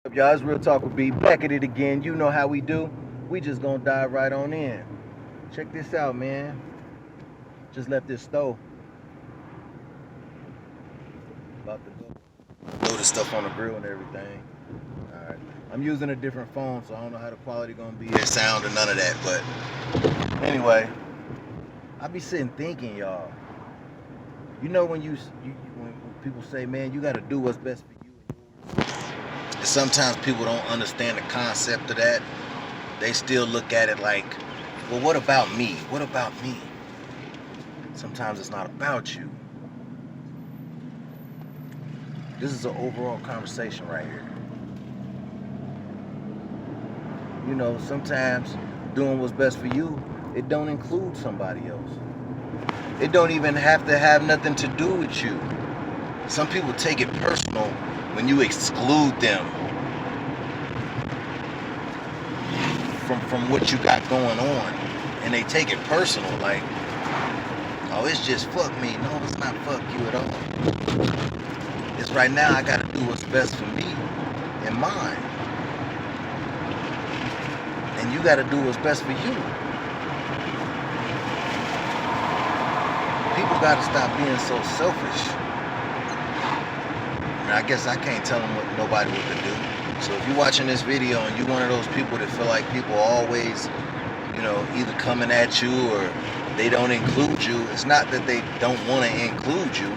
Up, y'all? It's Real Talk with B. Back at it again. You know how we do. We just gonna dive right on in. Check this out, man. Just left this stove. About to go load the stuff on the grill and everything. All right. I'm using a different phone, so I don't know how the quality gonna be. Their sound or none of that. But anyway, I be sitting thinking, y'all. You know when people say, man, you gotta do what's best for you and yours. And sometimes people don't understand the concept of that. They still look at it like, well, what about me? What about me? Sometimes it's not about you. This is an overall conversation right here. You know, sometimes doing what's best for you, it don't include somebody else. It don't even have to have nothing to do with you. Some people take it personal when you exclude them from what you got going on. And they take it personal, like, oh, it's just fuck me. No, it's not fuck you at all. It's right now I gotta do what's best for me and mine. And you gotta do what's best for you. People gotta stop being so selfish. And I guess I can't tell them nobody what to do. So if you're watching this video and you're one of those people that feel like people always, either coming at you or they don't include you, it's not that they don't want to include you.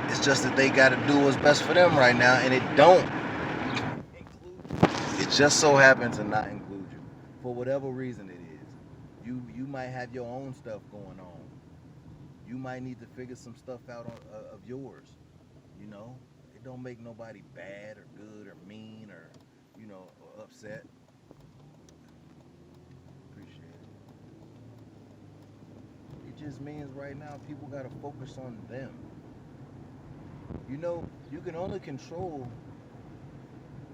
It's just that they got to do what's best for them right now, and it don't include you. It just so happens to not include you for whatever reason it is. You might have your own stuff going on. You might need to figure some stuff out of yours. You know, it don't make nobody bad or good or mean or or upset. Appreciate it. It just means right now people got to focus on them. You can only control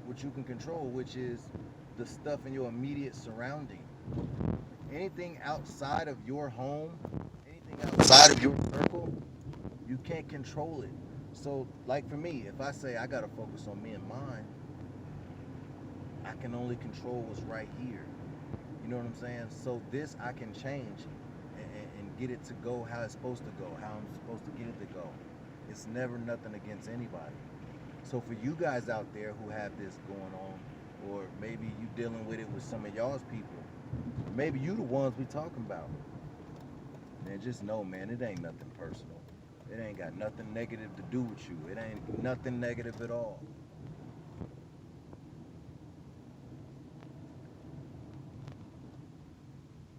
what you can control, which is the stuff in your immediate surrounding. Anything outside of your home, anything outside of your circle, you can't control it. So, like for me, if I say I gotta focus on me and mine, I can only control what's right here. You know what I'm saying? So this I can change and get it to go how it's supposed to go, how I'm supposed to get it to go. It's never nothing against anybody. So for you guys out there who have this going on, or maybe you dealing with it with some of y'all's people, maybe you the ones we talking about. Man, just know, man, it ain't nothing personal. It ain't got nothing negative to do with you. It ain't nothing negative at all.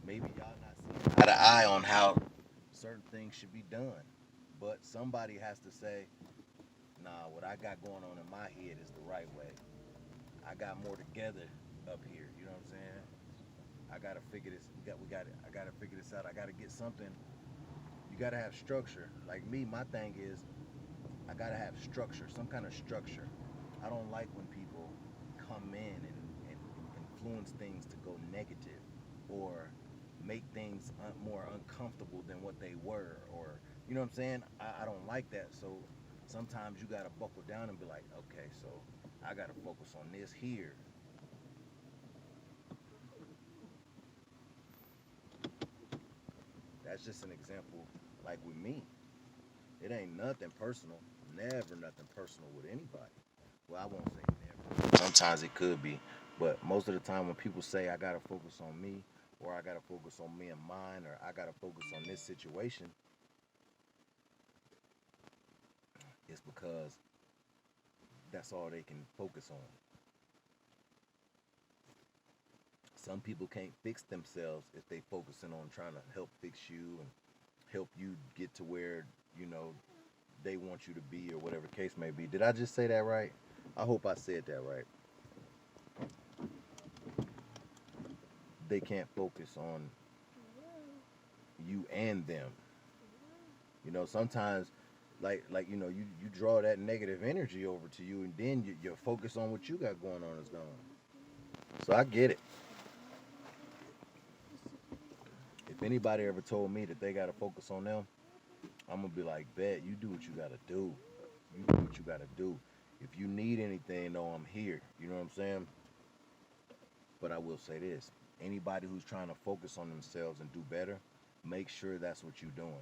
Maybe y'all not seeing eye to eye on how certain things should be done. But somebody has to say, nah, what I got going on in my head is the right way. I got more together up here. You know what I'm saying? I gotta figure this. I gotta figure this out. I gotta get something. You gotta have structure. Like me, my thing is I gotta have structure, some kind of structure. I don't like when people come in and influence things to go negative or make things more uncomfortable than what they were, or you know what I'm saying. I don't like that. So sometimes you gotta buckle down and be like, okay, so I gotta focus on this here. That's just an example. Like with me, it ain't nothing personal. Never nothing personal with anybody. Well, I won't say never. Sometimes it could be, but most of the time when people say I gotta focus on me, or I gotta focus on me and mine, or I gotta focus on this situation, it's because that's all they can focus on. Some people can't fix themselves if they focusing on trying to help fix you and help you get to where you know they want you to be, or whatever case may be. Did I just say that right? I hope I said that right. They can't focus on you and them. Sometimes, you draw that negative energy over to you, and then your focus on what you got going on is gone. So I get it. If anybody ever told me that they got to focus on them, I'm gonna be like, bet you do what you gotta do. You do what you gotta do. If you need anything, know I'm here. You know what I'm saying? But I will say this: anybody who's trying to focus on themselves and do better, make sure that's what you're doing.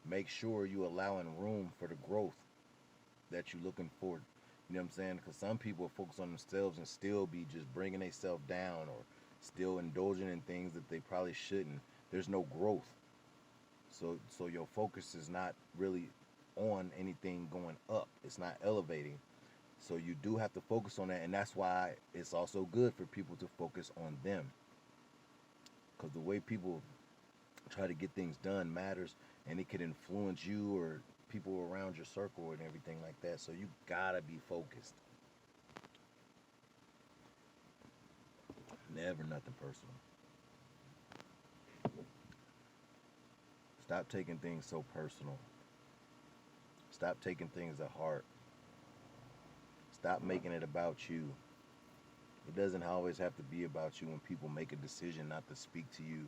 Make sure you allowing room for the growth that you're looking for. You know what I'm saying? Because some people focus on themselves and still be just bringing themselves down or still indulging in things that they probably shouldn't. There's no growth. So your focus is not really on anything going up. It's not elevating. So you do have to focus on that, and that's why it's also good for people to focus on them. Because the way people try to get things done matters, and it could influence you or people around your circle and everything like that. So you gotta be focused. Never nothing personal. Stop taking things so personal. Stop taking things to heart. Stop making it about you. It doesn't always have to be about you when people make a decision not to speak to you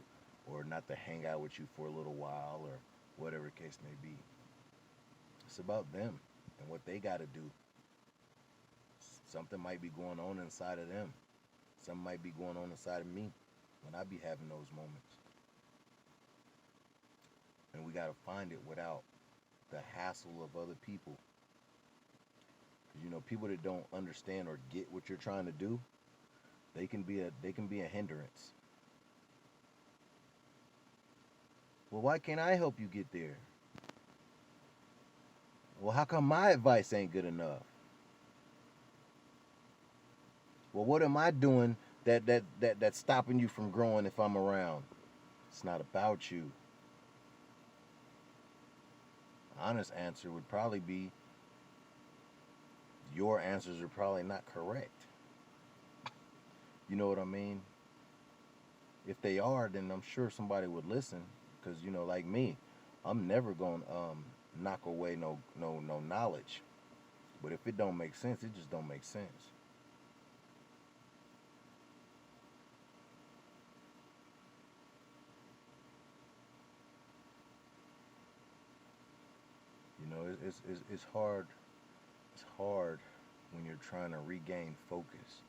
or not to hang out with you for a little while or whatever the case may be. It's about them and what they got to do. Something might be going on inside of them. Something might be going on inside of me when I be having those moments. And we got to find it without the hassle of other people. Because, you know, people that don't understand or get what you're trying to do, they can be a hindrance. Well, why can't I help you get there? Well, how come my advice ain't good enough? Well, what am I doing that's stopping you from growing if I'm around? It's not about you. Honest answer would probably be your answers are probably not correct. You know what I mean? If they are, then I'm sure somebody would listen. Because, you know, like me, I'm never going to knock away no knowledge. But if it don't make sense, it just don't make sense. You know, it's hard. It's hard when you're trying to regain focus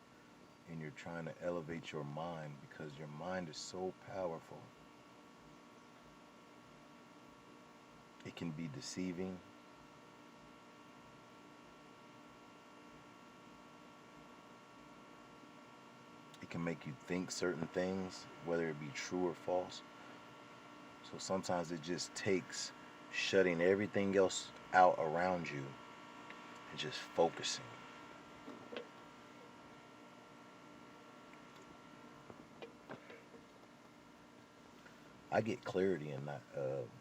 and you're trying to elevate your mind because your mind is so powerful. It can be deceiving. It can make you think certain things, whether it be true or false. So sometimes it just takes shutting everything else out around you and just focusing. I get clarity in that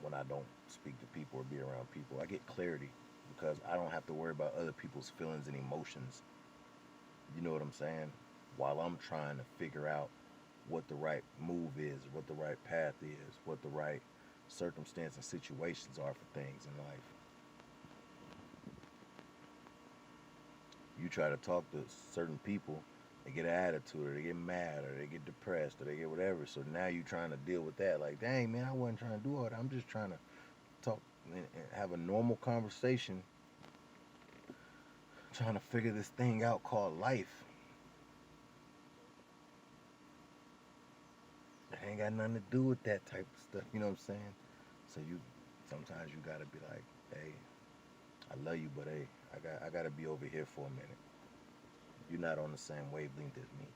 when I don't speak to people or be around people. I get clarity because I don't have to worry about other people's feelings and emotions. You know what I'm saying? While I'm trying to figure out what the right move is, what the right path is, what the right circumstance and situations are for things in life. You try to talk to certain people, they get an attitude, or they get mad, or they get depressed, or they get whatever. So now you're trying to deal with that. Like, dang, man, I wasn't trying to do all that. I'm just trying to talk and have a normal conversation, trying to figure this thing out called life. It ain't got nothing to do with that type of stuff. You know what I'm saying? So you sometimes you gotta be like, hey, I love you, but hey, I gotta be over here for a minute. You're not on the same wavelength as me.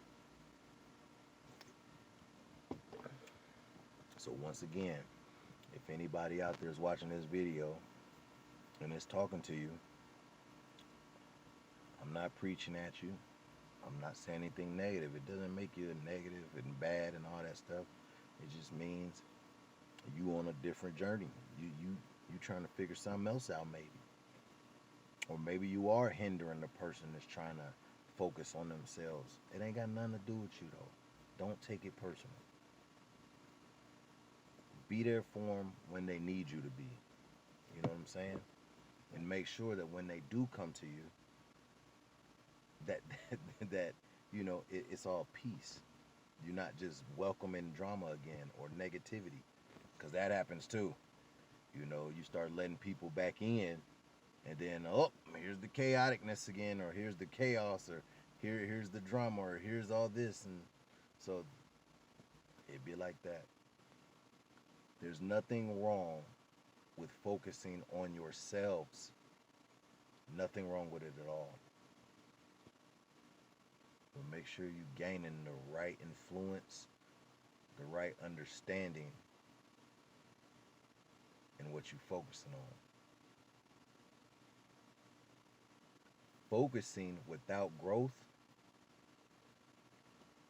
So once again, if anybody out there is watching this video and is talking to you, I'm not preaching at you. I'm not saying anything negative. It doesn't make you negative and bad and all that stuff. It just means you on a different journey. You trying to figure something else out maybe. Or maybe you are hindering the person that's trying to focus on themselves. It ain't got nothing to do with you though. Don't take it personal. Be there for them when they need you to be. You know what I'm saying? And make sure that when they do come to you, that that you know it's all peace. You're not just welcoming drama again or negativity, because that happens too. You know, you start letting people back in, And then, oh, here's the chaoticness again, or here's the chaos, or here's the drama, or here's all this. And so it'd be like that. There's nothing wrong with focusing on yourselves. Nothing wrong with it at all. But make sure you gaining the right influence, the right understanding in what you're focusing on. Focusing without growth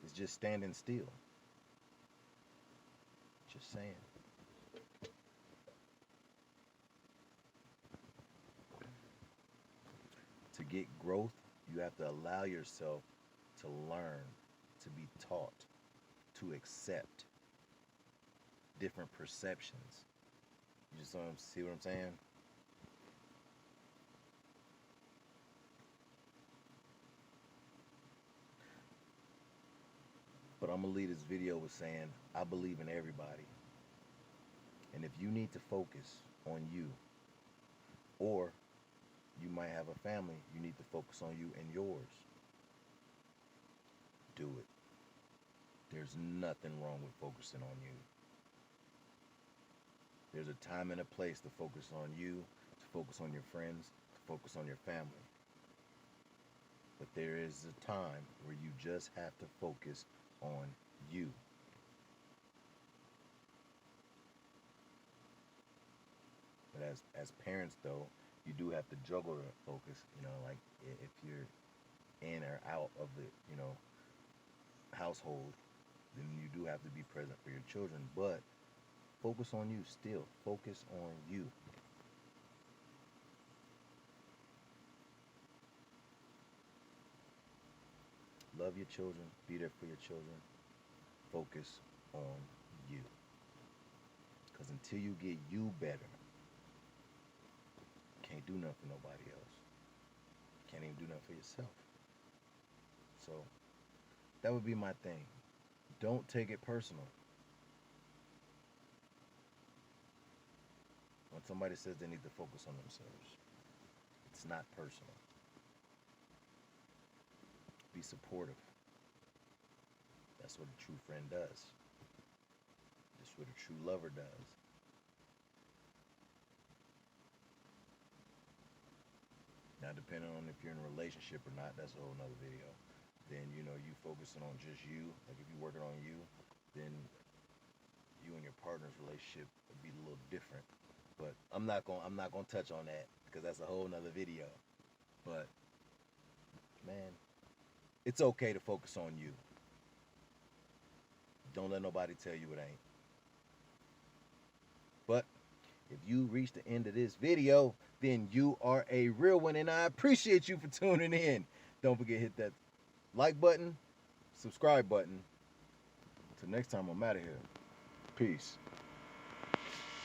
is just standing still. Just saying. To get growth, you have to allow yourself to learn, to be taught, to accept different perceptions. You just see what I'm saying? But I'm going to leave this video with saying, I believe in everybody. And if you need to focus on you, or you might have a family, you need to focus on you and yours, do it. There's nothing wrong with focusing on you. There's a time and a place to focus on you, to focus on your friends, to focus on your family. But there is a time where you just have to focus on you. But as parents, though, you do have to juggle the focus. Like if you're in or out of the household, then you do have to be present for your children. But focus on you still. Focus on you. Love your children. Be there for your children. Focus on you. Because until you get you better, you can't do nothing for nobody else. You can't even do nothing for yourself. So that would be my thing. Don't take it personal. When somebody says they need to focus on themselves, it's not personal. Be supportive. That's what a true friend does. That's what a true lover does. Now, depending on if you're in a relationship or not, that's a whole nother video. Then, you focusing on just you. Like if you're working on you, then you and your partner's relationship would be a little different. But I'm not gonna touch on that because that's a whole nother video. But man, it's okay to focus on you. Don't let nobody tell you it ain't. But if you reach the end of this video, then you are a real one, and I appreciate you for tuning in. Don't forget to hit that like button, subscribe button. Till next time, I'm out of here. Peace.